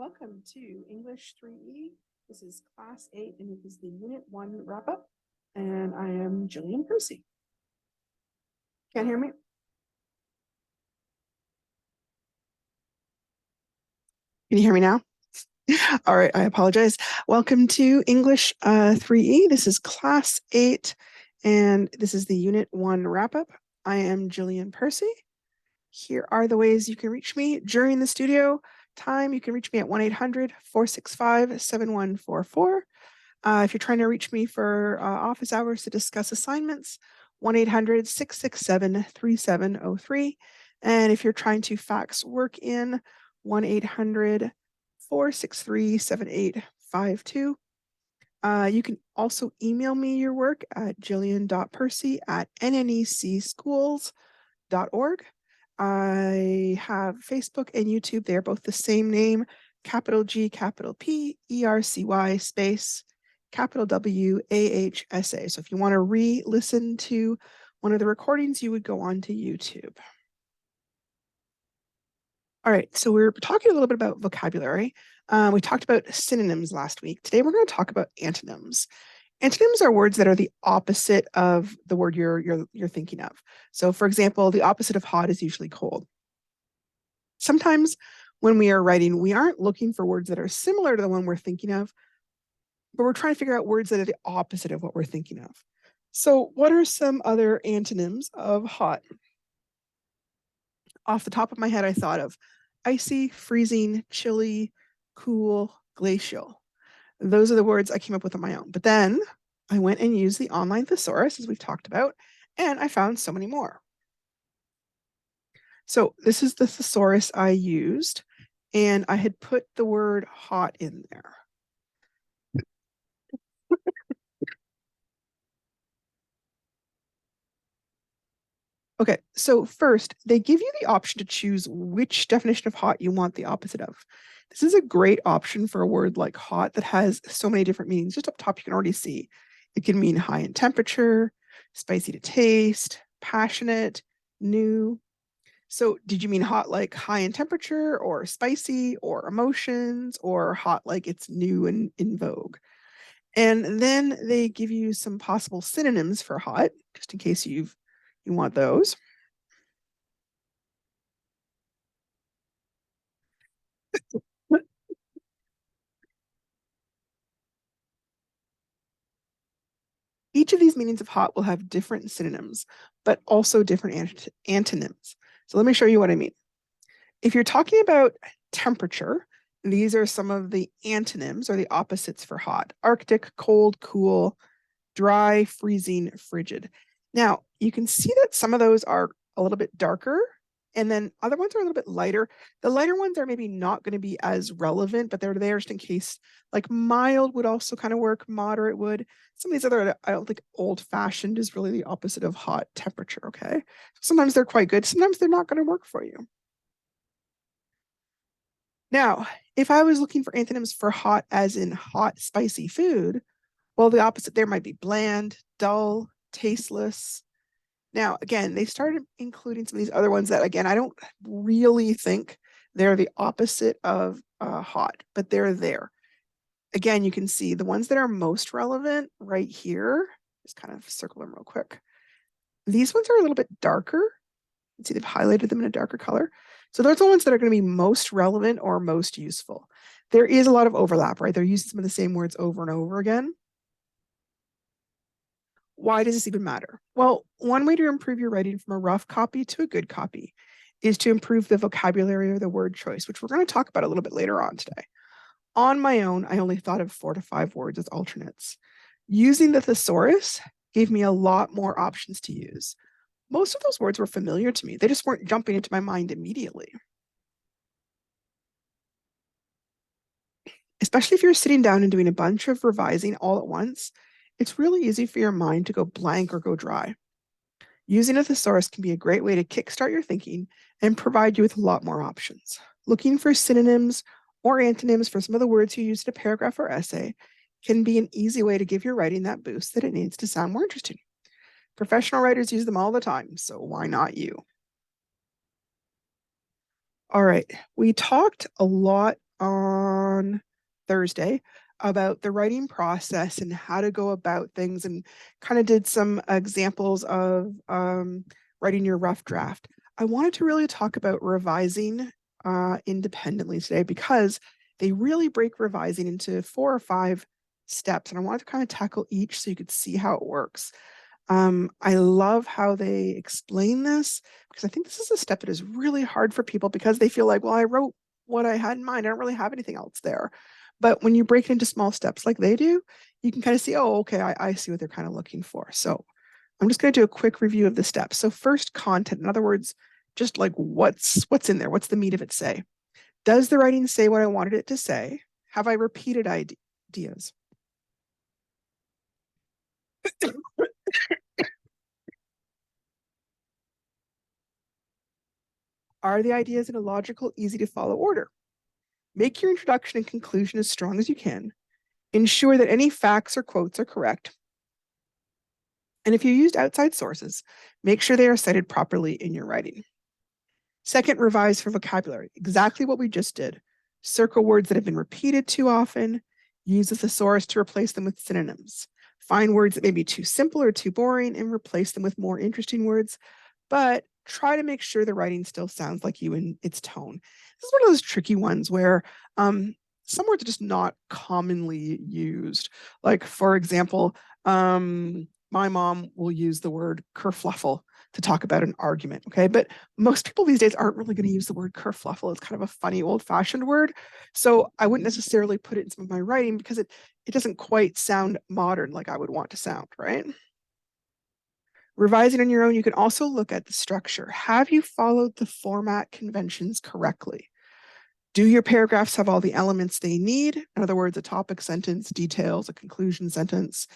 Welcome to English 3E. This is Class 8 and it is the Unit 1 wrap-up. And I am Jillian Percy. Can't hear me? Can you hear me now? All right, I apologize. Welcome to English 3E. This is Class 8 and this is the Unit 1 wrap-up. I am Jillian Percy. Here are the ways you can reach me during the studio time. You can reach me at 1-800-465-7144. If you're trying to reach me for office hours to discuss assignments, 1-800-667-3703. And if you're trying to fax work in, 1-800-463-7852. You can also email me your work at jillian.percy@nnecschools.org. I have Facebook and YouTube. They are both the same name, capital G, capital P, ERCY space, capital W, AHSA. So if you want to re-listen to one of the recordings, you would go on to YouTube. All right, so we're talking a little bit about vocabulary. We talked about synonyms last week. Today we're going to talk about antonyms. Antonyms are words that are the opposite of the word you're thinking of. So for example, the opposite of hot is usually cold. Sometimes when we are writing, we aren't looking for words that are similar to the one we're thinking of, but we're trying to figure out words that are the opposite of what we're thinking of. So what are some other antonyms of hot? Off the top of my head, I thought of icy, freezing, chilly, cool, glacial. Those are the words I came up with on my own. But then I went and used the online thesaurus, as we've talked about, and I found so many more. So this is the thesaurus I used, and I had put the word hot in there. Okay, so first, they give you the option to choose which definition of hot you want the opposite of. This is a great option for a word like hot that has so many different meanings. Just up top, you can already see it can mean high in temperature, spicy to taste, passionate, new. So did you mean hot like high in temperature or spicy or emotions or hot like it's new and in vogue? And then they give you some possible synonyms for hot, just in case you want those. Each of these meanings of hot will have different synonyms, but also different antonyms. So let me show you what I mean. If you're talking about temperature, these are some of the antonyms or the opposites for hot: Arctic, cold, cool, dry, freezing, frigid. Now, you can see that some of those are a little bit darker, and then other ones are a little bit lighter. The lighter ones are maybe not going to be as relevant, but they're there just in case. Like mild would also kind of work, moderate would. Some of these other, I don't think old-fashioned is really the opposite of hot temperature, okay? Sometimes they're quite good, sometimes they're not going to work for you. Now, if I was looking for antonyms for hot as in hot, spicy food, well, the opposite there might be bland, dull, tasteless. Now, again, they started including some of these other ones that, again, I don't really think they're the opposite of hot, but they're there. Again, you can see the ones that are most relevant right here. Just kind of circle them real quick. These ones are a little bit darker. You can see they've highlighted them in a darker color. So those are the ones that are going to be most relevant or most useful. There is a lot of overlap, right? They're using some of the same words over and over again. Why does this even matter? Well, one way to improve your writing from a rough copy to a good copy is to improve the vocabulary or the word choice, which we're going to talk about a little bit later on today. On my own, I only thought of 4 to 5 words as alternates. Using the thesaurus gave me a lot more options to use. Most of those words were familiar to me. They just weren't jumping into my mind immediately. Especially if you're sitting down and doing a bunch of revising all at once, it's really easy for your mind to go blank or go dry. Using a thesaurus can be a great way to kickstart your thinking and provide you with a lot more options. Looking for synonyms or antonyms for some of the words you use in a paragraph or essay can be an easy way to give your writing that boost that it needs to sound more interesting. Professional writers use them all the time, so why not you? All right, we talked a lot on Thursday about the writing process and how to go about things, and kind of did some examples of writing your rough draft. I wanted to really talk about revising independently today, because they really break revising into 4 or 5 steps, and I wanted to kind of tackle each so you could see how it works. I love how they explain this, because I think this is a step that is really hard for people, because they feel like, well, I wrote what I had in mind. I don't really have anything else there. But when you break it into small steps like they do, you can kind of see, oh, okay, I see what they're kind of looking for. So I'm just going to do a quick review of the steps. So first, content. In other words, just like what's in there? What's the meat of it say? Does the writing say what I wanted it to say? Have I repeated ideas? Are the ideas in a logical, easy to follow order? Make your introduction and conclusion as strong as you can. Ensure that any facts or quotes are correct. And if you used outside sources, make sure they are cited properly in your writing. Second, revise for vocabulary. Exactly what we just did. Circle words that have been repeated too often. Use a thesaurus to replace them with synonyms. Find words that may be too simple or too boring and replace them with more interesting words, but try to make sure the writing still sounds like you in its tone. This is one of those tricky ones where some words are just not commonly used. Like, for example, my mom will use the word kerfluffle to talk about an argument, okay? But most people these days aren't really going to use the word kerfluffle. It's kind of a funny old-fashioned word. So I wouldn't necessarily put it in some of my writing, because it doesn't quite sound modern like I would want to sound, right? Revising on your own, you can also look at the structure. Have you followed the format conventions correctly? Do your paragraphs have all the elements they need? In other words, a topic sentence, details, a conclusion sentence.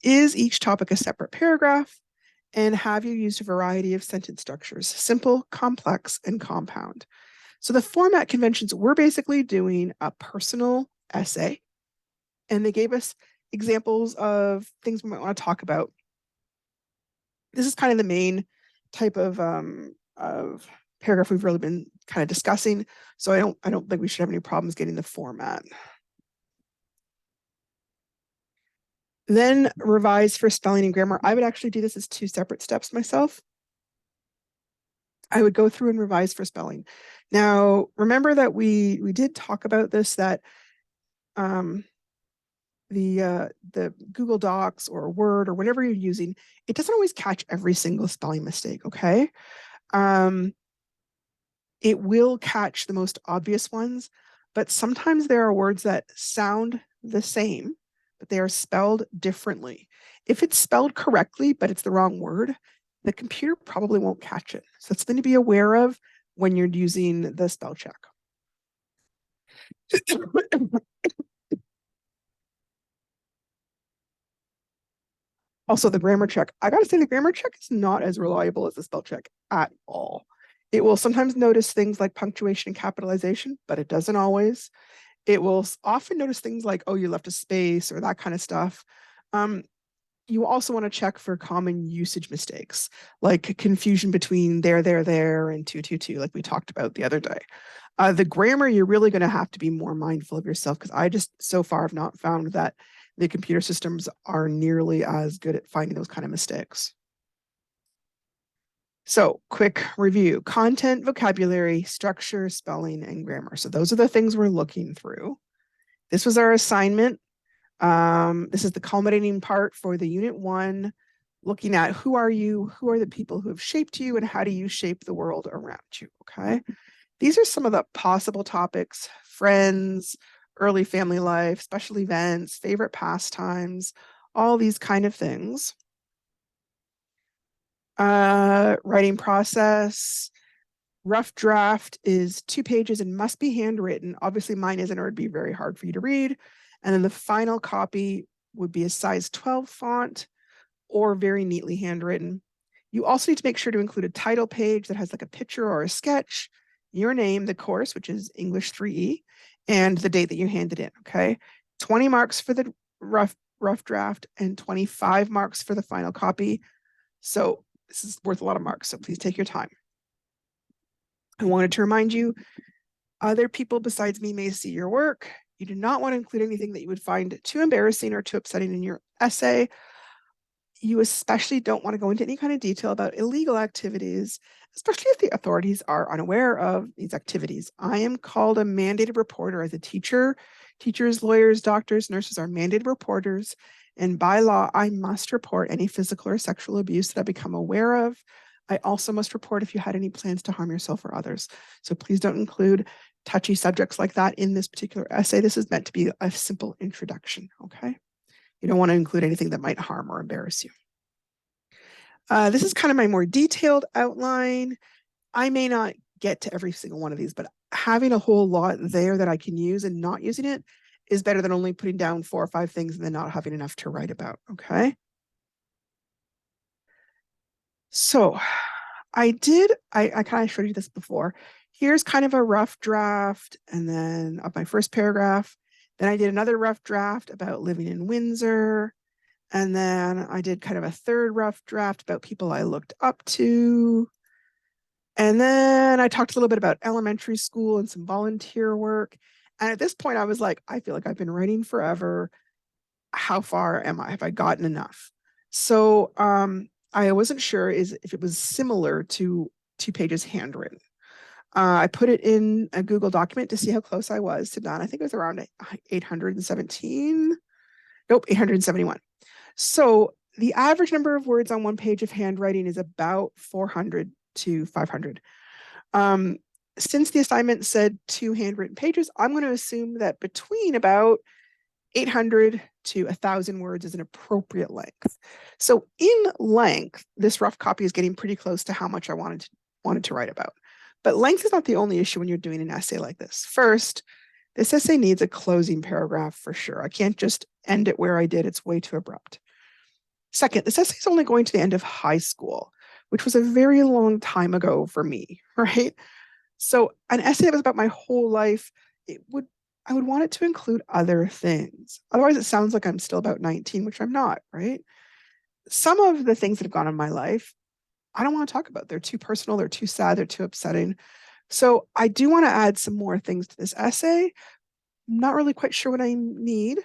Is each topic a separate paragraph? And have you used a variety of sentence structures, simple, complex, and compound? So the format conventions, we're basically doing a personal essay, and they gave us examples of things we might want to talk about. This is kind of the main type of paragraph we've really been kind of discussing. So I don't think we should have any problems getting the format. Then revise for spelling and grammar. I would actually do this as 2 separate steps myself. I would go through and revise for spelling. Now, remember that we did talk about this, that the Google Docs or Word or whatever you're using, it doesn't always catch every single spelling mistake, okay? It will catch the most obvious ones, but sometimes there are words that sound the same, but they are spelled differently. If it's spelled correctly, but it's the wrong word, the computer probably won't catch it. So it's something to be aware of when you're using the spell check. Also, the grammar check. I gotta say, the grammar check is not as reliable as the spell check at all. It will sometimes notice things like punctuation and capitalization, but it doesn't always. It will often notice things like, oh, you left a space or that kind of stuff. You also want to check for common usage mistakes, like confusion between there, and to, like we talked about the other day. The grammar, you're really going to have to be more mindful of yourself, because I just so far have not found that the computer systems are nearly as good at finding those kind of mistakes. So, quick review: content, vocabulary, structure, spelling, and grammar. So those are the things we're looking through. This was our assignment. This is the culminating part for the Unit 1, looking at who are you, who are the people who have shaped you, and how do you shape the world around you, okay? These are some of the possible topics: friends, early family life, special events, favorite pastimes, all these kind of things. Writing process. Rough draft is 2 pages and must be handwritten. Obviously mine isn't, or it'd be very hard for you to read. And then the final copy would be a size 12 font or very neatly handwritten. You also need to make sure to include a title page that has like a picture or a sketch, your name, the course, which is English 3E, and the date that you handed in, okay? 20 marks for the rough draft and 25 marks for the final copy. So this is worth a lot of marks, so please take your time. I wanted to remind you, Other people besides me may see your work. You do not want to include anything that you would find too embarrassing or too upsetting in your essay. You especially don't want to go into any kind of detail about illegal activities, especially if the authorities are unaware of these activities. I am called a mandated reporter as a teacher. Teachers, lawyers, doctors, nurses are mandated reporters. And by law, I must report any physical or sexual abuse that I become aware of. I also must report if you had any plans to harm yourself or others. So please don't include touchy subjects like that in this particular essay. This is meant to be a simple introduction, okay? You don't want to include anything that might harm or embarrass you. This is kind of my more detailed outline. I may not get to every single one of these, but having a whole lot there that I can use and not using it is better than only putting down 4 or 5 things and then not having enough to write about, okay? So I kind of showed you this before. Here's kind of a rough draft and then of my first paragraph. Then I did another rough draft about living in Windsor. And then I did kind of a third rough draft about people I looked up to. And then I talked a little bit about elementary school and some volunteer work. And at this point, I was like, I feel like I've been writing forever. How far am I? Have I gotten enough? So I wasn't sure if it was similar to 2 pages handwritten. I put it in a Google document to see how close I was to done. I think it was around 817. Nope, 871. So the average number of words on 1 page of handwriting is about 400 to 500. Since the assignment said 2 handwritten pages, I'm going to assume that between about 800 to 1,000 words is an appropriate length. So in length, this rough copy is getting pretty close to how much I wanted to write about. But length is not the only issue when you're doing an essay like this. First, this essay needs a closing paragraph for sure. I can't just end it where I did. It's way too abrupt. Second, this essay is only going to the end of high school, which was a very long time ago for me, right? So an essay that was about my whole life, I would want it to include other things. Otherwise, it sounds like I'm still about 19, which I'm not, right? Some of the things that have gone on in my life, I don't want to talk about. They're too personal, they're too sad, they're too upsetting. So I do want to add some more things to this essay. I'm not really quite sure what I need.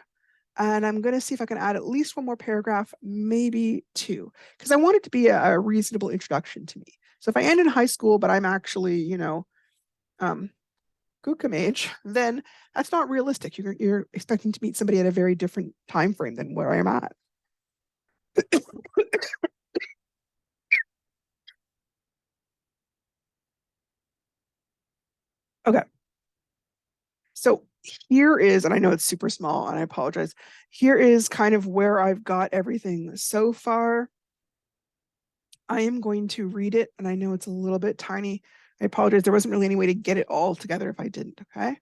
And I'm going to see if I can add at least 1 more paragraph, maybe 2, because I want it to be a reasonable introduction to me. So if I end in high school, but I'm actually, Gookum age, then that's not realistic. You're expecting to meet somebody at a very different time frame than where I am at. Okay. So here is, and I know it's super small and I apologize. Here is kind of where I've got everything so far. I am going to read it, and I know it's a little bit tiny. I apologize. There wasn't really any way to get it all together if I didn't, okay?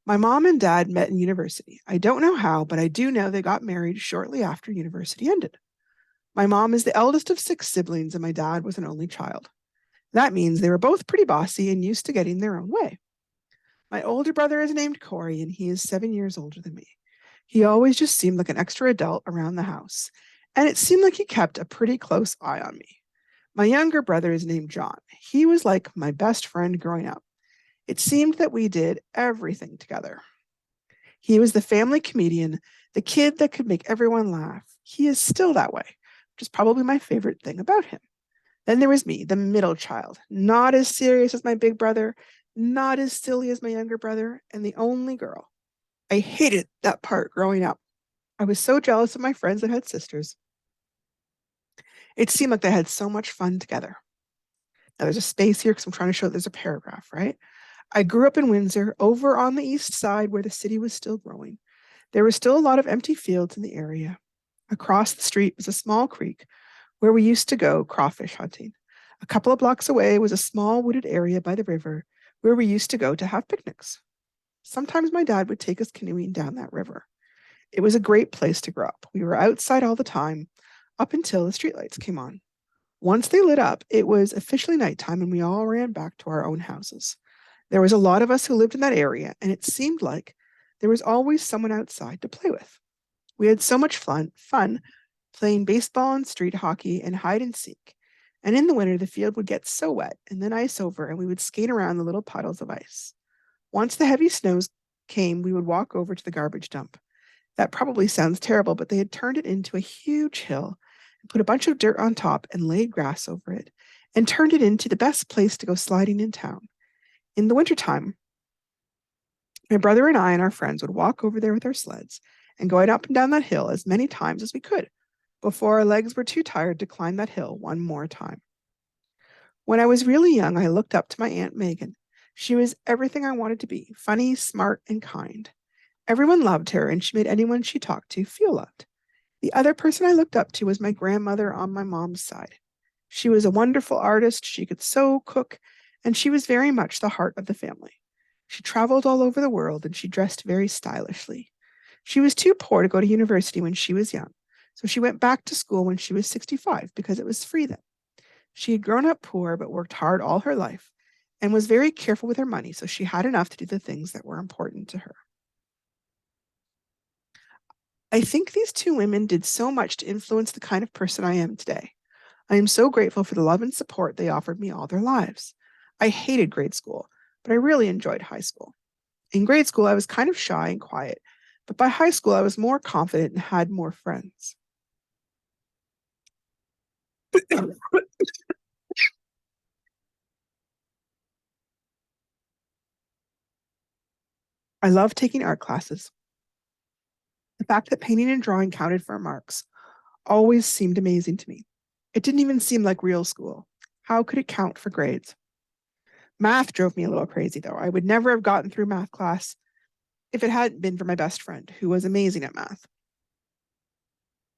My mom and dad met in university. I don't know how, but I do know they got married shortly after university ended. My mom is the eldest of 6 siblings, and my dad was an only child. That means they were both pretty bossy and used to getting their own way. My older brother is named Corey, and he is 7 years older than me. He always just seemed like an extra adult around the house, and it seemed like he kept a pretty close eye on me. My younger brother is named John. He was like my best friend growing up. It seemed that we did everything together. He was the family comedian, the kid that could make everyone laugh. He is still that way, which is probably my favorite thing about him. Then there was me, the middle child, not as serious as my big brother, not as silly as my younger brother, and the only girl. I hated that part growing up. I was so jealous of my friends that had sisters. It seemed like they had so much fun together. Now there's a space here because I'm trying to show there's a paragraph, right? I grew up in Windsor, over on the east side where the city was still growing. There were still a lot of empty fields in the area. Across the street was a small creek where we used to go crawfish hunting. A couple of blocks away was a small wooded area by the river where we used to go to have picnics. Sometimes my dad would take us canoeing down that river. It was a great place to grow up. We were outside all the time, up until the streetlights came on. Once they lit up, it was officially nighttime and we all ran back to our own houses. There was a lot of us who lived in that area, and it seemed like there was always someone outside to play with. We had so much fun playing baseball and street hockey and hide and seek. And in the winter, the field would get so wet and then ice over, and we would skate around the little puddles of ice. Once the heavy snows came, we would walk over to the garbage dump. That probably sounds terrible, but they had turned it into a huge hill and put a bunch of dirt on top and laid grass over it and turned it into the best place to go sliding in town. In the wintertime, my brother and I and our friends would walk over there with our sleds and go up and down that hill as many times as we could before our legs were too tired to climb that hill one more time. When I was really young, I looked up to my Aunt Megan. She was everything I wanted to be: funny, smart, and kind. Everyone loved her, and she made anyone she talked to feel loved. The other person I looked up to was my grandmother on my mom's side. She was a wonderful artist, she could sew, cook, and she was very much the heart of the family. She traveled all over the world and she dressed very stylishly. She was too poor to go to university when she was young, so she went back to school when she was 65 because it was free then. She had grown up poor but worked hard all her life and was very careful with her money, so she had enough to do the things that were important to her. I think these two women did so much to influence the kind of person I am today. I am so grateful for the love and support they offered me all their lives. I hated grade school, but I really enjoyed high school. In grade school, I was kind of shy and quiet, but by high school, I was more confident and had more friends. I loved taking art classes. The fact that painting and drawing counted for marks always seemed amazing to me. It didn't even seem like real school. How could it count for grades? Math drove me a little crazy, though. I would never have gotten through math class if it hadn't been for my best friend, who was amazing at math.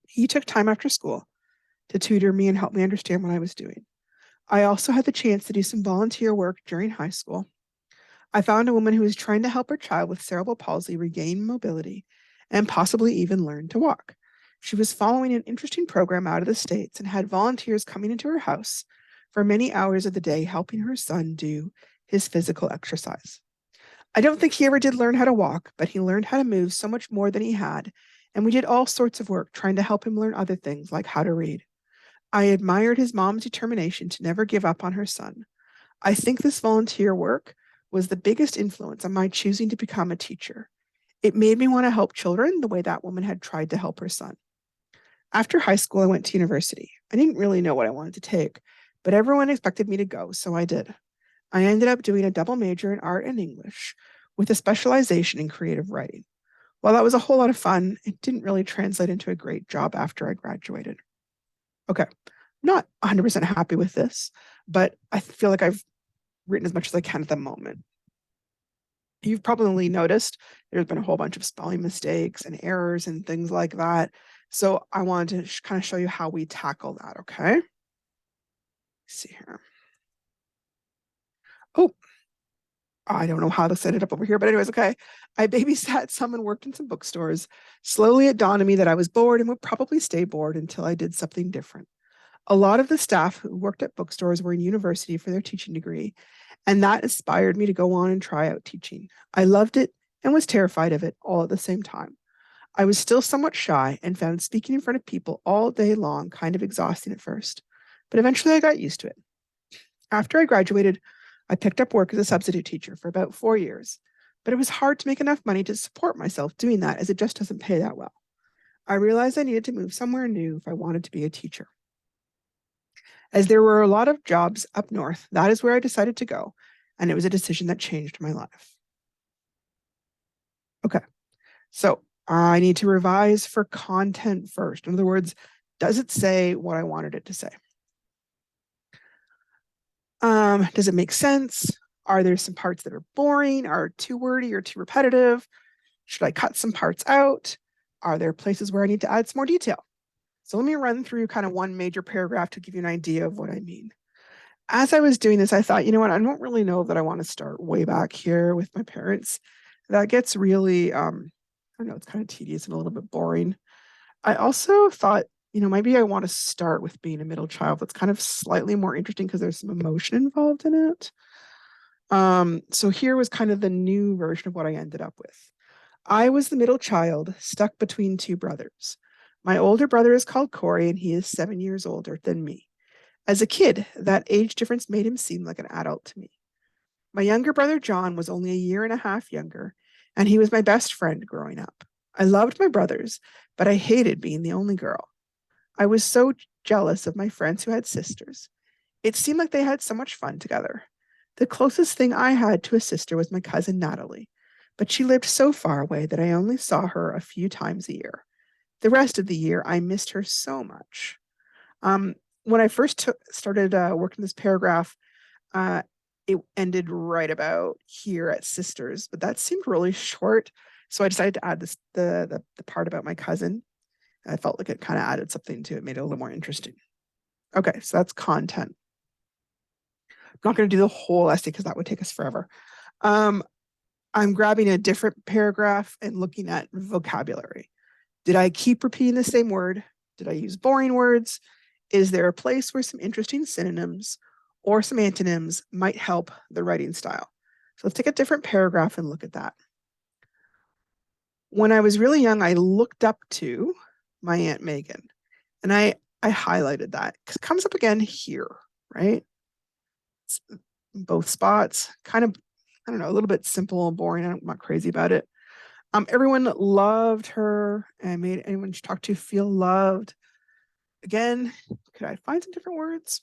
He took time after school to tutor me and help me understand what I was doing. I also had the chance to do some volunteer work during high school. I found a woman who was trying to help her child with cerebral palsy regain mobility and possibly even learn to walk. She was following an interesting program out of the States and had volunteers coming into her house for many hours of the day helping her son do his physical exercise. I don't think he ever did learn how to walk, but he learned how to move so much more than he had, and we did all sorts of work trying to help him learn other things like how to read. I admired his mom's determination to never give up on her son. I think this volunteer work was the biggest influence on my choosing to become a teacher. It made me want to help children the way that woman had tried to help her son. After high school, I went to university. I didn't really know what I wanted to take, but everyone expected me to go, so I did. I ended up doing a double major in art and English with a specialization in creative writing. While that was a whole lot of fun, it didn't really translate into a great job after I graduated. Okay, not 100% happy with this, but I feel like I've written as much as I can at the moment. You've probably noticed there's been a whole bunch of spelling mistakes and errors and things like that. So I wanted to kind of show you how we tackle that, okay? Let's see here. Oh, I don't know how to set it up over here, but anyways, okay. I babysat some and worked in some bookstores. Slowly it dawned on me that I was bored and would probably stay bored until I did something different. A lot of the staff who worked at bookstores were in university for their teaching degree, and that inspired me to go on and try out teaching. I loved it and was terrified of it all at the same time. I was still somewhat shy and found speaking in front of people all day long kind of exhausting at first, but eventually I got used to it. After I graduated, I picked up work as a substitute teacher for about 4 years, but it was hard to make enough money to support myself doing that as it just doesn't pay that well. I realized I needed to move somewhere new if I wanted to be a teacher. As there were a lot of jobs up north, that is where I decided to go, and it was a decision that changed my life. Okay, so I need to revise for content first. In other words, does it say what I wanted it to say? Does it make sense? Are there some parts that are boring, are too wordy or too repetitive? Should I cut some parts out? Are there places where I need to add some more detail? So let me run through kind of one major paragraph to give you an idea of what I mean. As I was doing this, I thought, you know what, I don't really know that I want to start way back here with my parents. That gets really, I don't know, it's kind of tedious and a little bit boring. I also thought, maybe I want to start with being a middle child. That's kind of slightly more interesting because there's some emotion involved in it. So here was kind of the new version of what I ended up with. I was the middle child stuck between two brothers. My older brother is called Corey, and he is 7 years older than me. As a kid, that age difference made him seem like an adult to me. My younger brother John was only a year and a half younger, and he was my best friend growing up. I loved my brothers, but I hated being the only girl. I was so jealous of my friends who had sisters. It seemed like they had so much fun together. The closest thing I had to a sister was my cousin Natalie, but she lived so far away that I only saw her a few times a year. The rest of the year, I missed her so much. Um, when I first started working this paragraph, uh, it ended right about here at sisters, but that seemed really short. So I decided to add the part about my cousin. I felt like it kind of added something to it, made it a little more interesting. Okay, so that's content. I'm not going to do the whole essay because that would take us forever. Um, I'm grabbing a different paragraph and looking at vocabulary. Did I keep repeating the same word? Did I use boring words? Is there a place where some interesting synonyms or some antonyms might help the writing style? So let's take a different paragraph and look at that. When I was really young, I looked up to my Aunt Megan, and I highlighted that because it comes up again here, right? It's both spots, kind of, I don't know, a little bit simple and boring. I'm not crazy about it. Everyone loved her and made anyone she talked to feel loved. Again, could I find some different words?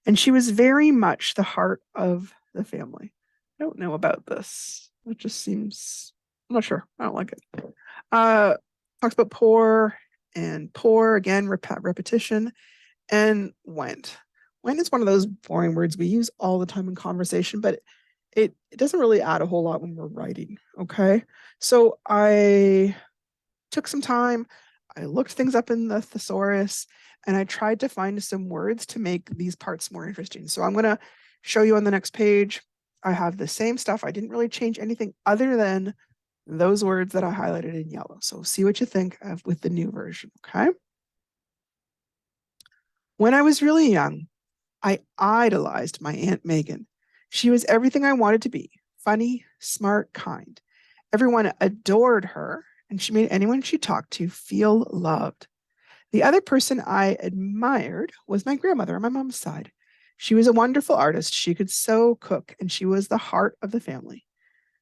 And she was very much the heart of the family. I don't know about this. It just seems, I'm not sure. I don't like it. Talks about poor, again, repetition, and went. Went is one of those boring words we use all the time in conversation, but it doesn't really add a whole lot when we're writing. Okay. So I took some time. I looked things up in the thesaurus and I tried to find some words to make these parts more interesting. So I'm going to show you on the next page. I have the same stuff. I didn't really change anything other than those words that I highlighted in yellow. So see what you think of with the new version. Okay. When I was really young, I idolized my Aunt Megan. She was everything I wanted to be: funny, smart, kind. Everyone adored her, and she made anyone she talked to feel loved. The other person I admired was my grandmother on my mom's side. She was a wonderful artist. She could sew, cook, and she was the heart of the family.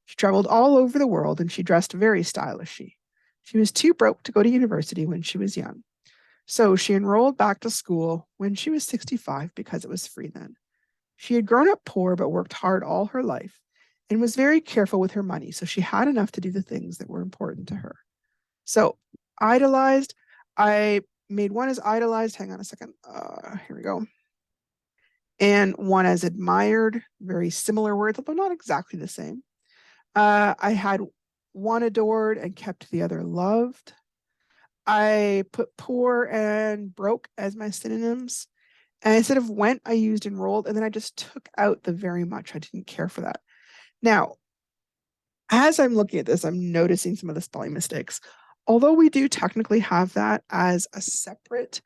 She traveled all over the world and she dressed very stylishly. She was too broke to go to university when she was young. So she enrolled back to school when she was 65 because it was free then. She had grown up poor but worked hard all her life and was very careful with her money, so she had enough to do the things that were important to her. So idolized, I made one as idolized. Hang on a second. Here we go. And one as admired, very similar words, although not exactly the same. I had one adored and kept the other loved. I put poor and broke as my synonyms. And instead of went, I used enrolled. And then I just took out the very much. I didn't care for that. Now, as I'm looking at this, I'm noticing some of the spelling mistakes. Although we do technically have that as a separate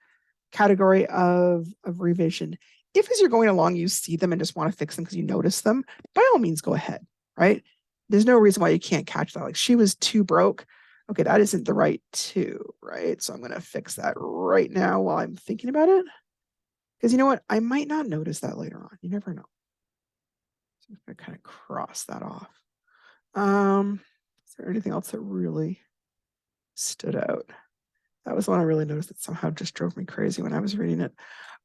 category of revision, if as you're going along, you see them and just want to fix them because you notice them, by all means, go ahead, right? There's no reason why you can't catch that. Like she was too broke. Okay, that isn't the right two, right? So I'm going to fix that right now while I'm thinking about it. Because you know what? I might not notice that later on. You never know. So I'm going to kind of cross that off. Is there anything else that really stood out? That was one I really noticed that somehow just drove me crazy when I was reading it.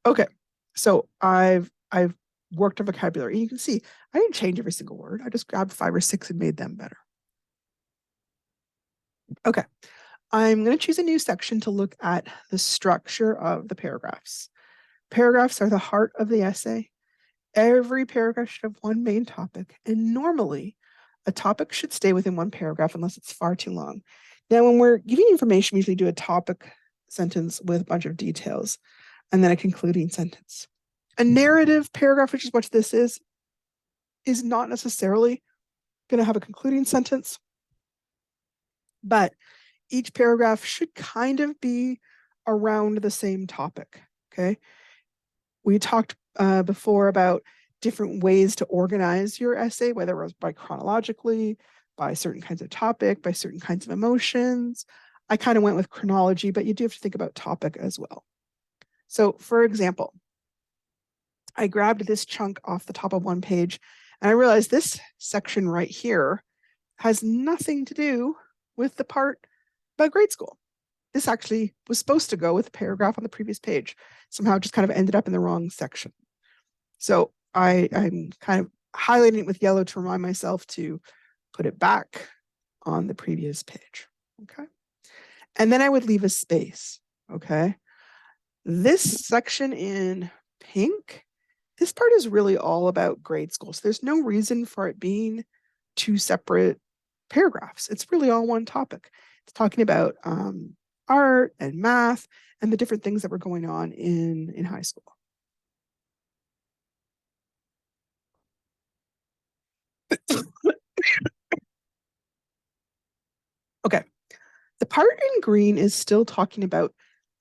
Okay, so I've worked on vocabulary. You can see I didn't change every single word. I just grabbed 5 or 6 and made them better. Okay, I'm going to choose a new section to look at the structure of the paragraphs. Paragraphs are the heart of the essay. Every paragraph should have one main topic, and normally a topic should stay within one paragraph unless it's far too long. Now, when we're giving information, we usually do a topic sentence with a bunch of details and then a concluding sentence. A narrative paragraph, which is what this is not necessarily going to have a concluding sentence, but each paragraph should kind of be around the same topic. Okay. We talked before about different ways to organize your essay, whether it was by chronologically, by certain kinds of topic, by certain kinds of emotions. I kind of went with chronology, but you do have to think about topic as well. So for example, I grabbed this chunk off the top of one page And I realized this section right here has nothing to do with the part about grade school. This actually was supposed to go with a paragraph on the previous page. Somehow it just kind of ended up in the wrong section. So I'm kind of highlighting it with yellow to remind myself to put it back on the previous page. Okay. And then I would leave a space. Okay. This section in pink, this part is really all about grade school. So there's no reason for it being two separate paragraphs. It's really all one topic. It's talking about art and math and the different things that were going on in high school. Okay. The part in green is still talking about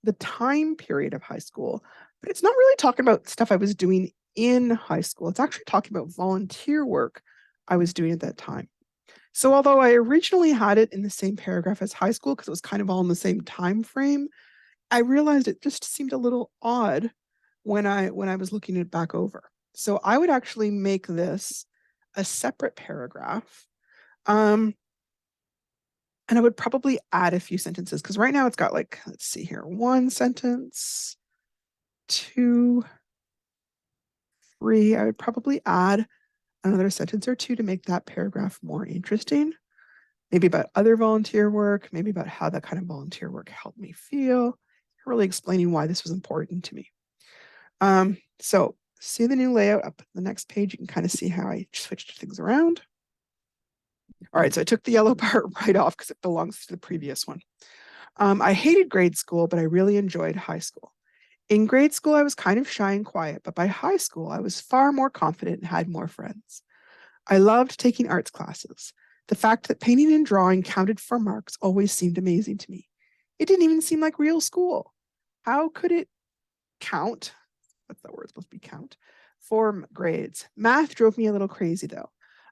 the time period of high school, but it's not really talking about stuff I was doing in high school. It's actually talking about volunteer work I was doing at that time. So although I originally had it in the same paragraph as high school because it was kind of all in the same time frame, I realized it just seemed a little odd when I was looking it back over. So I would actually make this a separate paragraph. And I would probably add a few sentences because right now it's got like, let's see here, one sentence, two, three. I would probably add another sentence or two to make that paragraph more interesting. Maybe about other volunteer work, maybe about how that kind of volunteer work helped me feel, really explaining why this was important to me. So see the new layout up the next page. You can kind of see how I switched things around. All right, so I took the yellow part right off because it belongs to the previous one. I hated grade school, but I really enjoyed high school. In grade school, I was kind of shy and quiet, but by high school, I was far more confident and had more friends. I loved taking arts classes. The fact that painting and drawing counted for marks always seemed amazing to me. It didn't even seem like real school. How could it count? What's that word supposed to be count? For grades. Math drove me a little crazy though.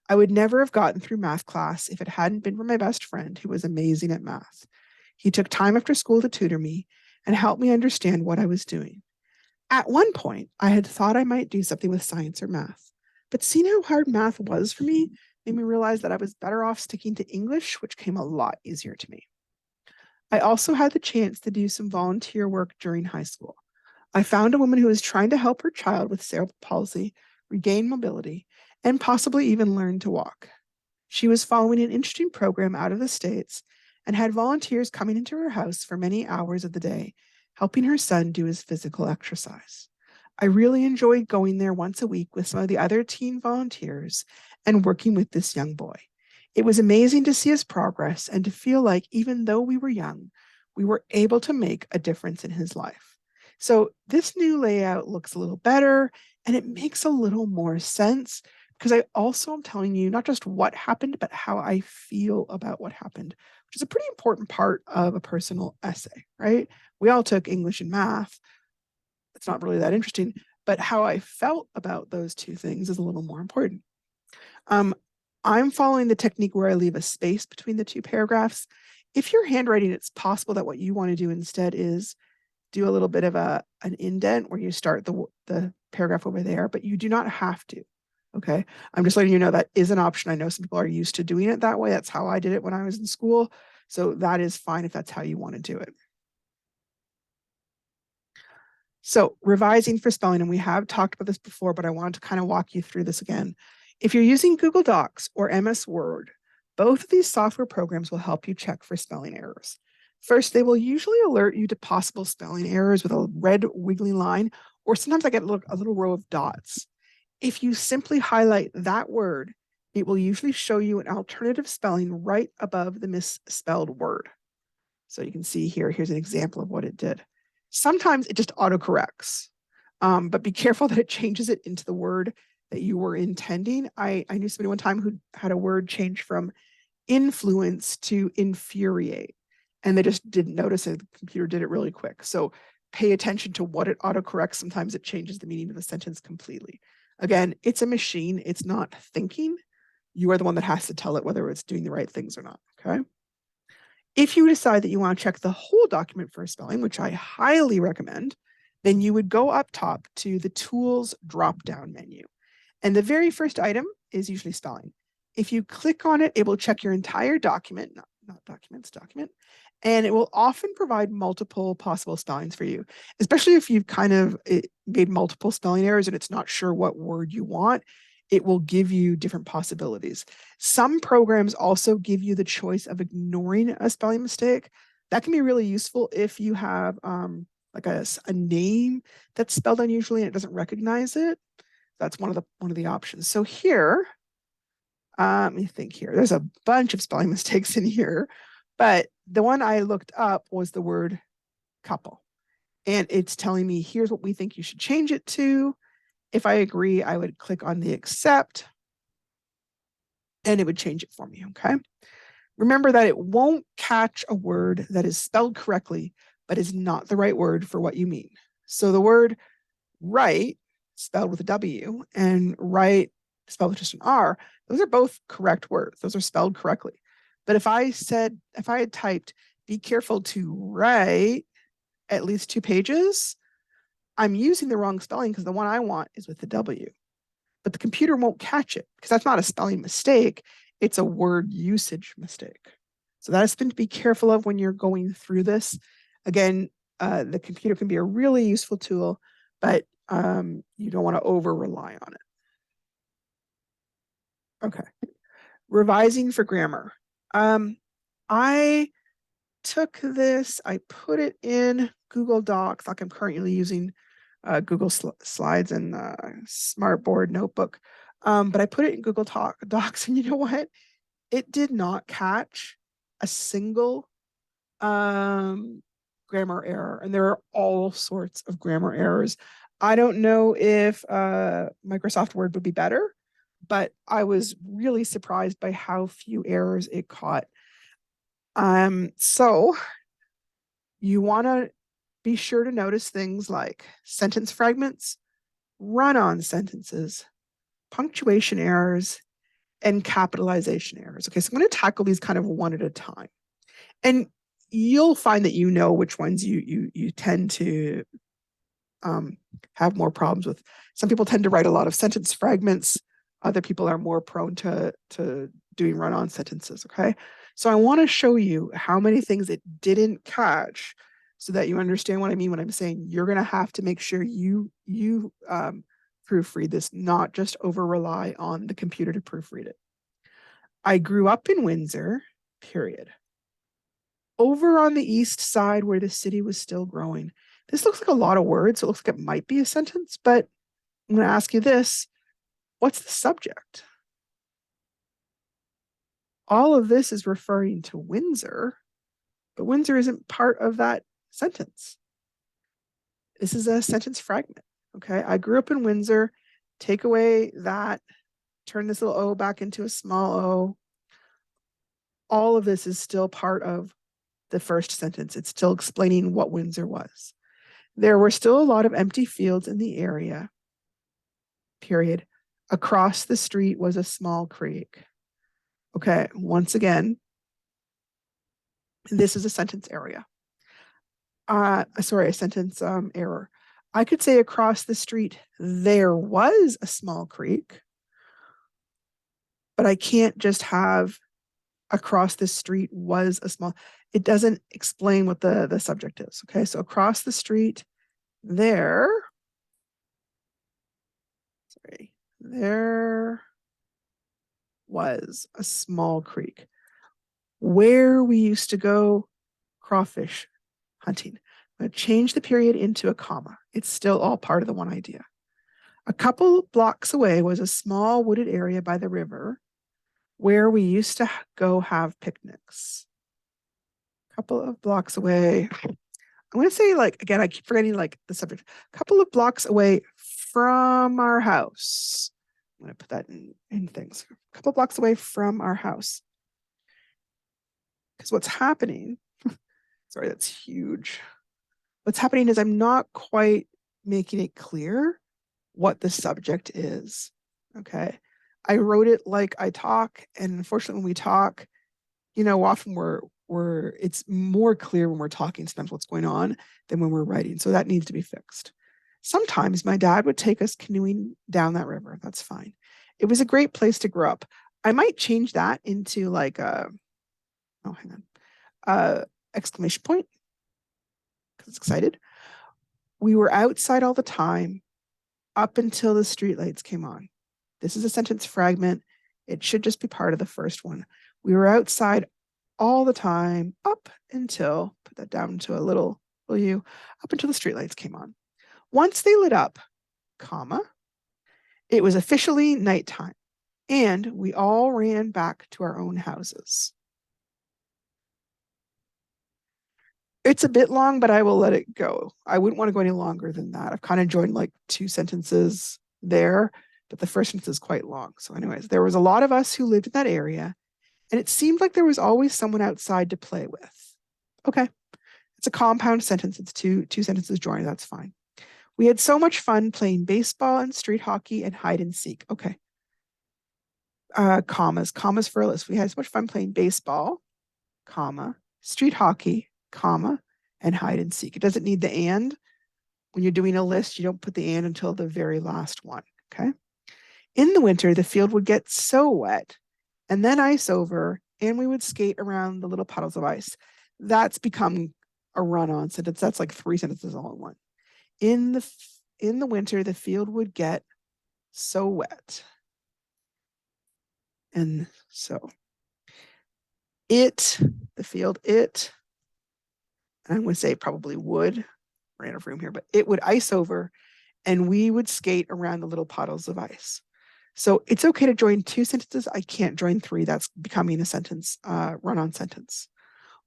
I would never have gotten through math class if it hadn't been for my best friend who was amazing at math. He took time after school to tutor me and help me understand what I was doing. At one point, I had thought I might do something with science or math, but seeing how hard math was for me made me realize that I was better off sticking to English, which came a lot easier to me. I also had the chance to do some volunteer work during high school. I found a woman who was trying to help her child with cerebral palsy regain mobility and possibly even learn to walk. She was following an interesting program out of the States and had volunteers coming into her house for many hours of the day, helping her son do his physical exercise. I really enjoyed going there once a week with some of the other teen volunteers and working with this young boy. It was amazing to see his progress and to feel like even though we were young, we were able to make a difference in his life. So this new layout looks a little better and it makes a little more sense because I also am telling you not just what happened, but how I feel about what happened, which is a pretty important part of a personal essay, right? We all took English and math. It's not really that interesting, but how I felt about those two things is a little more important. I'm following the technique where I leave a space between the two paragraphs. If you're handwriting, it's possible that what you want to do instead is do a little bit of an indent where you start the paragraph over there, but you do not have to. Okay. I'm just letting you know that is an option. I know some people are used to doing it that way. That's how I did it when I was in school. So that is fine if that's how you want to do it. So revising for spelling, and we have talked about this before, but I wanted to kind of walk you through this again. If you're using Google Docs or MS Word, both of these software programs will help you check for spelling errors. First, they will usually alert you to possible spelling errors with a red wiggly line, or sometimes I get a little row of dots. If you simply highlight that word, it will usually show you an alternative spelling right above the misspelled word. So you can see here, here's an example of what it did. Sometimes it just autocorrects, but be careful that it changes it into the word that you were intending. I knew somebody one time who had a word change from influence to infuriate, and they just didn't notice it. The computer did it really quick. So pay attention to what it autocorrects. Sometimes it changes the meaning of the sentence completely. Again, it's a machine. It's not thinking. You are the one that has to tell it whether it's doing the right things or not, okay? If you decide that you want to check the whole document for spelling, which I highly recommend, then you would go up top to the Tools drop-down menu. And the very first item is usually spelling. If you click on it, it will check your entire document, not documents, document, and it will often provide multiple possible spellings for you, especially if you've kind of made multiple spelling errors and it's not sure what word you want. It will give you different possibilities. Some programs also give you the choice of ignoring a spelling mistake. That can be really useful if you have like a name that's spelled unusually and it doesn't recognize it. That's one of the options. So here, let me think here. There's a bunch of spelling mistakes in here, but the one I looked up was the word couple. And it's telling me, here's what we think you should change it to. If I agree, I would click on the accept and it would change it for me, okay? Remember that it won't catch a word that is spelled correctly, but is not the right word for what you mean. So the word right, spelled with a W, and right, spelled with just an R, those are both correct words. Those are spelled correctly. But if I had typed, be careful to write at least 2 pages, I'm using the wrong spelling because the one I want is with the W. But the computer won't catch it because that's not a spelling mistake. It's a word usage mistake. So that is something to be careful of when you're going through this. Again, the computer can be a really useful tool, but you don't want to over rely on it. Okay. Revising for grammar. I took this, I put it in Google Docs, like I'm currently using Google Slides and Smartboard Notebook. But I put it in Google Docs, and you know what? It did not catch a single grammar error, and there are all sorts of grammar errors. I don't know if Microsoft Word would be better, but I was really surprised by how few errors it caught. So you want to be sure to notice things like sentence fragments, run-on sentences, punctuation errors, and capitalization errors. Okay, so I'm going to tackle these kind of one at a time. And you'll find that you know which ones you tend to have more problems with. Some people tend to write a lot of sentence fragments. Other people are more prone to doing run-on sentences, okay? So I want to show you how many things it didn't catch so that you understand what I mean when I'm saying you're going to have to make sure you proofread this, not just over rely on the computer to proofread it. I grew up in Windsor, period. Over on the east side where the city was still growing. This looks like a lot of words. It looks like it might be a sentence, but I'm going to ask you this. What's the subject? All of this is referring to Windsor, but Windsor isn't part of that sentence. This is a sentence fragment, okay? I grew up in Windsor. Take away that, turn this little O back into a small o. All of this is still part of the first sentence. It's still explaining what Windsor was. There were still a lot of empty fields in the area, period. Across the street was a small creek. Okay, once again, this is a sentence area. A sentence error. I could say across the street, there was a small creek, but I can't just have across the street was a small, it doesn't explain what the subject is. Okay, so across the street, there was a small creek where we used to go crawfish hunting. I'm going to change the period into a comma. It's still all part of the one idea. A couple blocks away was a small wooded area by the river where we used to go have picnics. A couple of blocks away. I'm going to say, like, again, I keep forgetting like the subject. A couple of blocks away from our house. I'm going to put that in things. A couple of blocks away from our house. Because what's happening, sorry, that's huge. What's happening is I'm not quite making it clear what the subject is. Okay. I wrote it like I talk, and unfortunately, when we talk, you know, often it's more clear when we're talking sometimes what's going on than when we're writing. So that needs to be fixed. Sometimes my dad would take us canoeing down that river. That's fine. It was a great place to grow up. I might change that into like a, oh, hang on, exclamation point, because it's excited. We were outside all the time up until the streetlights came on. This is a sentence fragment. It should just be part of the first one. We were outside all the time up until, put that down to a little u, up until the streetlights came on. Once they lit up, comma, it was officially nighttime, and we all ran back to our own houses. It's a bit long, but I will let it go. I wouldn't want to go any longer than that. I've kind of joined like 2 sentences there, but the first sentence is quite long. So, anyways, there was a lot of us who lived in that area, and it seemed like there was always someone outside to play with. Okay, it's a compound sentence. It's two sentences joined. That's fine. We had so much fun playing baseball and street hockey and hide and seek. Okay. Commas for a list. We had so much fun playing baseball, comma, street hockey, comma, and hide and seek. It doesn't need the and. When you're doing a list, you don't put the and until the very last one. Okay. In the winter, the field would get so wet and then ice over, and we would skate around the little puddles of ice. That's become a run-on sentence. That's like 3 sentences all in one. In the winter, the field would get so wet. And so the field, and I'm going to say probably would, ran out of room here, but it would ice over and we would skate around the little puddles of ice. So it's okay to join 2 sentences. I can't join 3. That's becoming a sentence, run-on sentence.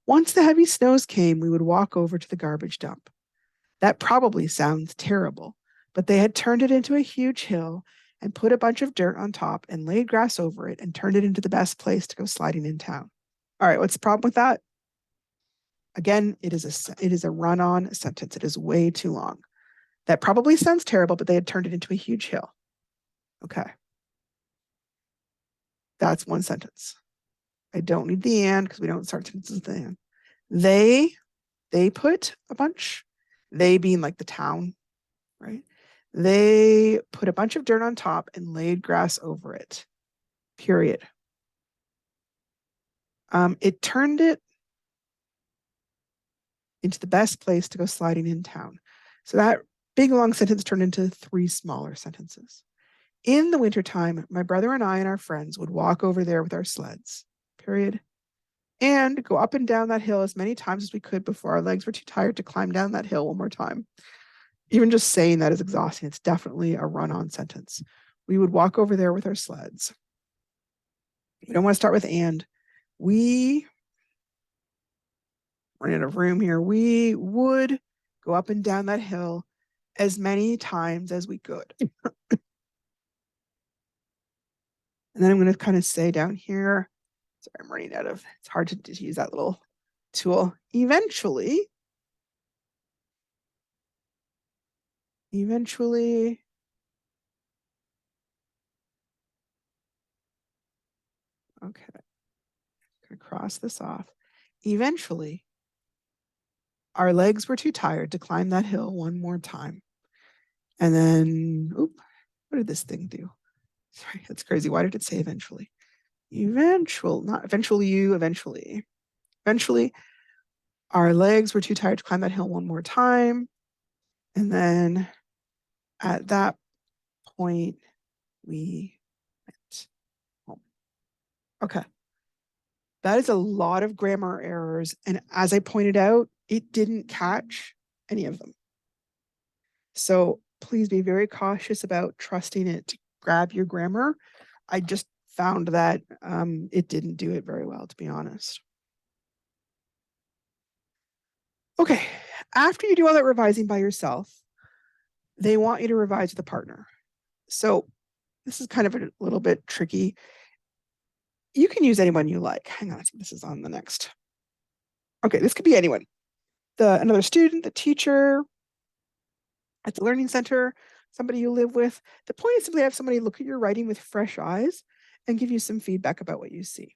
Once the heavy snows came, we would walk over to the garbage dump. That probably sounds terrible, but they had turned it into a huge hill and put a bunch of dirt on top and laid grass over it and turned it into the best place to go sliding in town. All right, what's the problem with that? Again, it is a run-on sentence. It is way too long. That probably sounds terrible, but they had turned it into a huge hill. Okay. That's one sentence. I don't need the and because we don't start sentences with the and. They put a bunch, they being like the town, right? They put a bunch of dirt on top and laid grass over it, period. It turned it into the best place to go sliding in town. So that big long sentence turned into 3 smaller sentences. In the wintertime, my brother and I and our friends would walk over there with our sleds, period, and go up and down that hill as many times as we could before our legs were too tired to climb down that hill one more time. Even just saying that is exhausting. It's definitely a run-on sentence. We would walk over there with our sleds. We don't want to start with and. We run out of room here. We would go up and down that hill as many times as we could. And then I'm going to kind of say down here, sorry, I'm running out of, it's hard to use that little tool. Eventually, okay, I'm going to cross this off. Eventually, our legs were too tired to climb that hill one more time. And then, what did this thing do? Sorry, that's crazy. Why did it say eventually? Not eventually, eventually, our legs were too tired to climb that hill one more time. And then at that point, we went home. Okay. That is a lot of grammar errors. And as I pointed out, it didn't catch any of them. So please be very cautious about trusting it to grab your grammar. I just found that it didn't do it very well, to be honest. Okay, after you do all that revising by yourself, they want you to revise with a partner. So this is kind of a little bit tricky. You can use anyone you like. Hang on, this is on the next. Okay, this could be anyone. Another student, the teacher, at the learning center, somebody you live with. The point is simply have somebody look at your writing with fresh eyes and give you some feedback about what you see.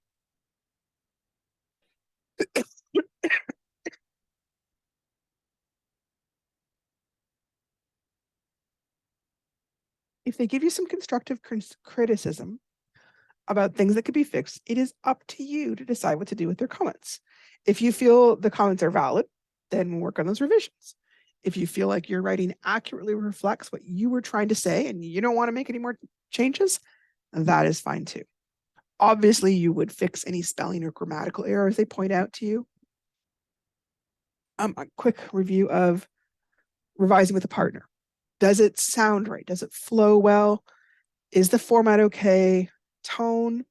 If they give you some constructive criticism about things that could be fixed, it is up to you to decide what to do with their comments. If you feel the comments are valid, then work on those revisions. If you feel like your writing accurately reflects what you were trying to say and you don't want to make any more changes, that is fine too. Obviously, you would fix any spelling or grammatical errors they point out to you. A quick review of revising with a partner. Does it sound right? Does it flow well? Is the format okay? Tone?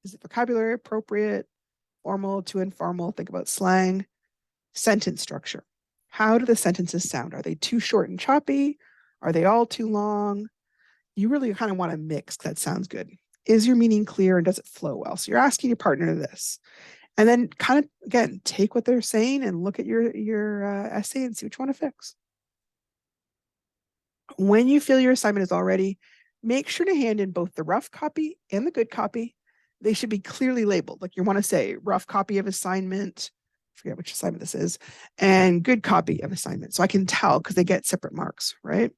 Is the vocabulary appropriate? Formal to informal? Think about slang. Sentence structure. How do the sentences sound? Are they too short and choppy? Are they all too long? You really kind of want to mix. That sounds good. Is your meaning clear and does it flow well? So you're asking your partner this. And then kind of, again, take what they're saying and look at your essay and see what you want to fix. When you feel your assignment is all ready, make sure to hand in both the rough copy and the good copy. They should be clearly labeled. Like you want to say rough copy of assignment, I forget which assignment this is, and good copy of assignment. So I can tell because they get separate marks, right?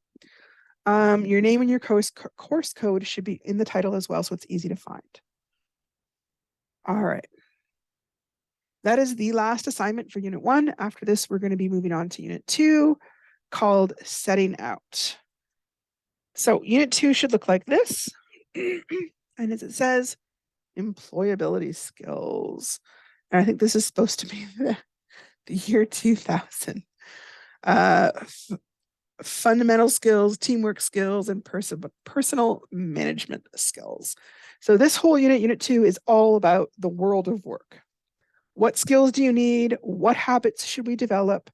Your name and your course code should be in the title as well, so it's easy to find. All right. That is the last assignment for Unit 1. After this, we're going to be moving on to Unit 2, called Setting Out. So Unit 2 should look like this. And as it says, employability skills. And I think this is supposed to be the year 2000. Fundamental skills, teamwork skills, and personal management skills. So this whole Unit 2, is all about the world of work. What skills do you need? What habits should we develop?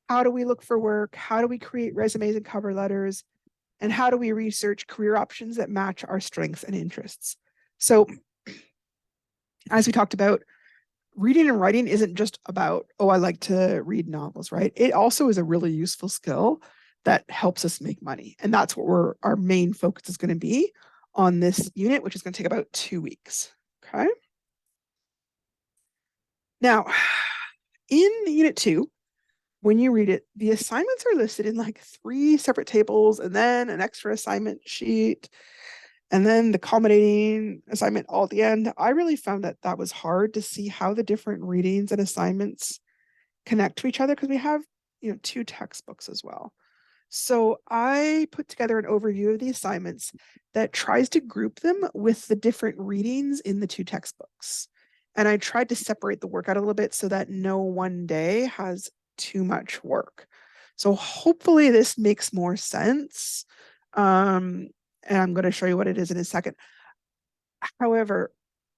How do we look for work? How do we create resumes and cover letters? And how do we research career options that match our strengths and interests? So, as we talked about, reading and writing isn't just about, oh, I like to read novels, right? It also is a really useful skill that helps us make money. And that's what our main focus is going to be on this unit, which is going to take about 2 weeks. Okay. Now, in Unit 2, when you read it, the assignments are listed in like 3 separate tables and then an extra assignment sheet and then the culminating assignment all at the end. I really found that was hard to see how the different readings and assignments connect to each other because we have, 2 textbooks as well. So I put together an overview of the assignments that tries to group them with the different readings in the 2 textbooks. And I tried to separate the work out a little bit so that no one day has too much work. So hopefully this makes more sense. And I'm going to show you what it is in a second. However,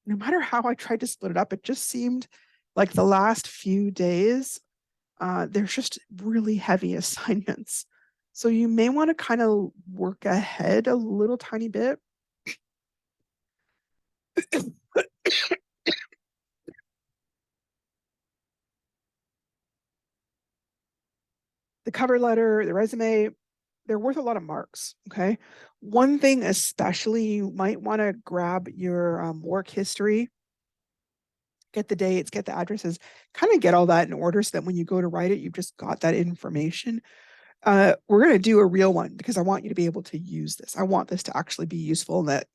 no matter how I tried to split it up, it just seemed like the last few days, there's just really heavy assignments. So you may want to kind of work ahead a little tiny bit. The cover letter, the resume, they're worth a lot of marks, okay? One thing especially, you might want to grab your work history, get the dates, get the addresses, kind of get all that in order so that when you go to write it, you've just got that information. We're going to do a real one because I want you to be able to use this. I want this to actually be useful and that,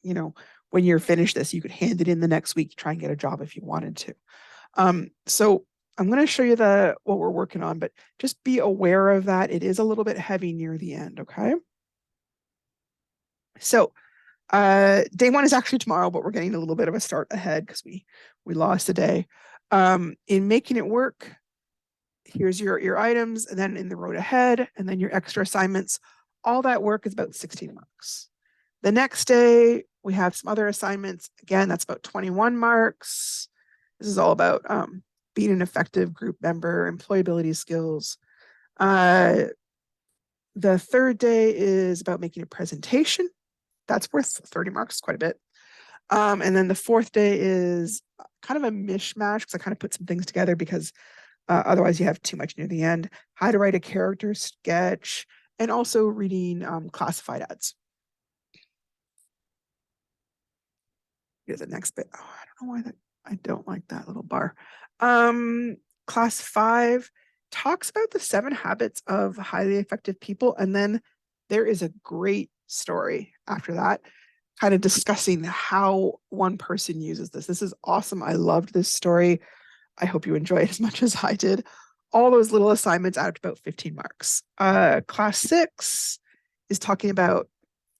when you're finished this, you could hand it in the next week, try and get a job if you wanted to. So I'm going to show you what we're working on, but just be aware of that. It is a little bit heavy near the end, okay? So day 1 is actually tomorrow, but we're getting a little bit of a start ahead because we lost a day. In making it work, here's your items, and then in the road ahead, and then your extra assignments. All that work is about 16 marks. The next day, we have some other assignments. Again, that's about 21 marks. This is all about being an effective group member, employability skills. The third day is about making a presentation. That's worth 30 marks, quite a bit. And then the fourth day is kind of a mishmash because I kind of put some things together because otherwise you have too much near the end. How to write a character sketch and also reading classified ads. Here's the next bit. Oh, I don't know why I don't like that little bar. Class 5 talks about the 7 habits of highly effective people. And then there is a great story after that, kind of discussing how one person uses this. This is awesome. I loved this story. I hope you enjoy it as much as I did. All those little assignments add up to about 15 marks. Class 6 is talking about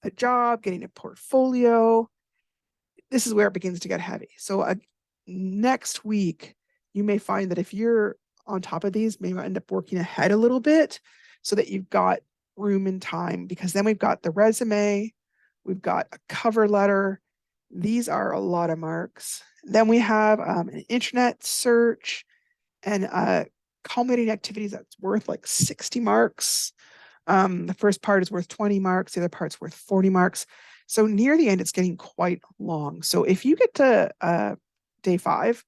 a job, getting a portfolio. This is where it begins to get heavy. So next week, you may find that if you're on top of these, maybe end up working ahead a little bit so that you've got room and time, because then we've got the resume, we've got a cover letter. These are a lot of marks. Then we have an internet search and culminating activities that's worth like 60 marks. The first part is worth 20 marks. The other part's worth 40 marks. So near the end, it's getting quite long. So if you get to day 5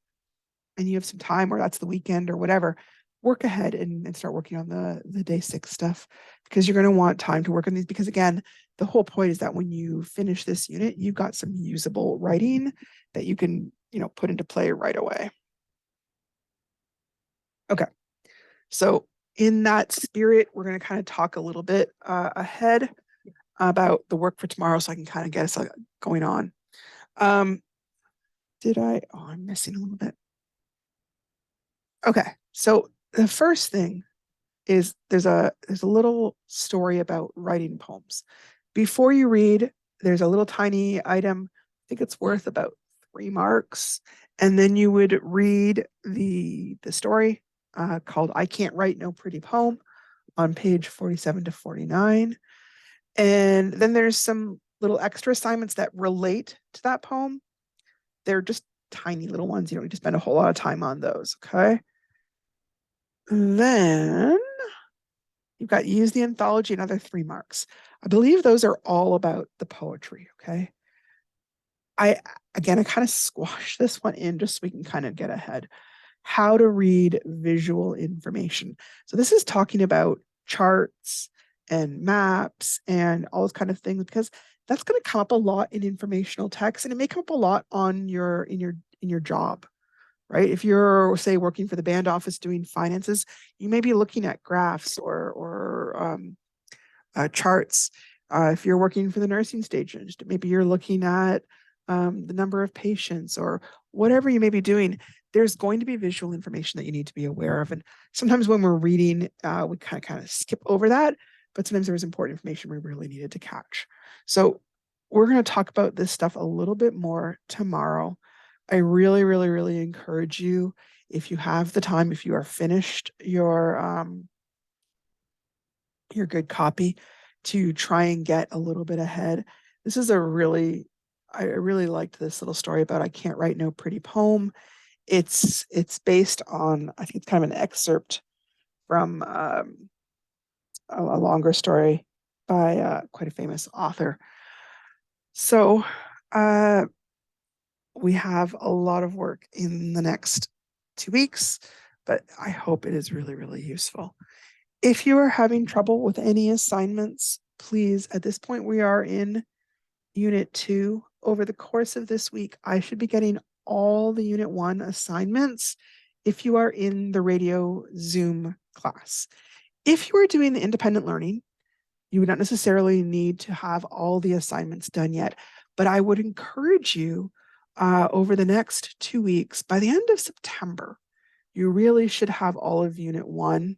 and you have some time, or that's the weekend or whatever, work ahead and start working on the day 6 stuff, because you're going to want time to work on these. Because again, the whole point is that when you finish this unit, you've got some usable writing that you can, put into play right away. Okay. So in that spirit, we're going to kind of talk a little bit ahead about the work for tomorrow, so I can kind of get us going on. I'm missing a little bit. Okay, so the first thing is there's a little story about writing poems. Before you read, there's a little tiny item. I think it's worth about 3 marks, and then you would read the story called "I Can't Write No Pretty Poem" on page 47 to 49. And then there's some little extra assignments that relate to that poem. They're just tiny little ones. You don't need to spend a whole lot of time on those, okay? And then you've got use the anthology, another 3 marks. I believe those are all about the poetry, okay? I kind of squashed this one in just so we can kind of get ahead. How to read visual information. So this is talking about charts and maps and all those kind of things, because that's going to come up a lot in informational text, and it may come up a lot on your job, right? If you're, say, working for the band office doing finances, you may be looking at graphs or charts. If you're working for the nursing station, maybe you're looking at the number of patients or whatever you may be doing. There's going to be visual information that you need to be aware of. And sometimes when we're reading, we kind of skip over that, but sometimes there's important information we really needed to catch. So we're going to talk about this stuff a little bit more tomorrow. I really, really, really encourage you, if you have the time, if you are finished your good copy, to try and get a little bit ahead. This is I really liked this little story about "I Can't Write No Pretty Poem." It's based on, I think it's kind of an excerpt from a longer story by quite a famous author. So we have a lot of work in the next 2 weeks, but I hope it is really, really useful. If you are having trouble with any assignments, please, at this point, we are in Unit 2. Over the course of this week, I should be getting all the Unit 1 assignments if you are in the radio Zoom class. If you are doing the independent learning, you would not necessarily need to have all the assignments done yet, but I would encourage you over the next 2 weeks, by the end of September, you really should have all of Unit 1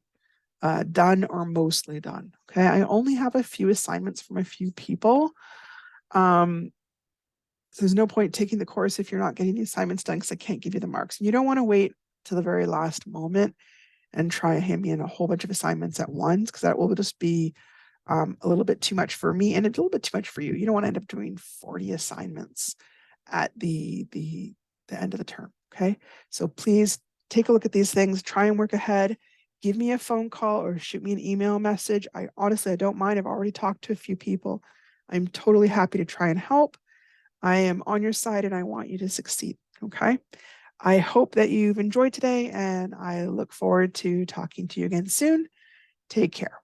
done or mostly done. Okay, I only have a few assignments from a few people. So there's no point taking the course if you're not getting the assignments done, because I can't give you the marks. And you don't want to wait to the very last moment and try and hand me in a whole bunch of assignments at once, because that will just be a little bit too much for me and a little bit too much for you. You don't want to end up doing 40 assignments at the end of the term. Okay, so please take a look at these things, try and work ahead. Give me a phone call or shoot me an email message. I don't mind. I've already talked to a few people. I'm totally happy to try and help. I am on your side and I want you to succeed. Okay. I hope that you've enjoyed today, and I look forward to talking to you again soon. Take care.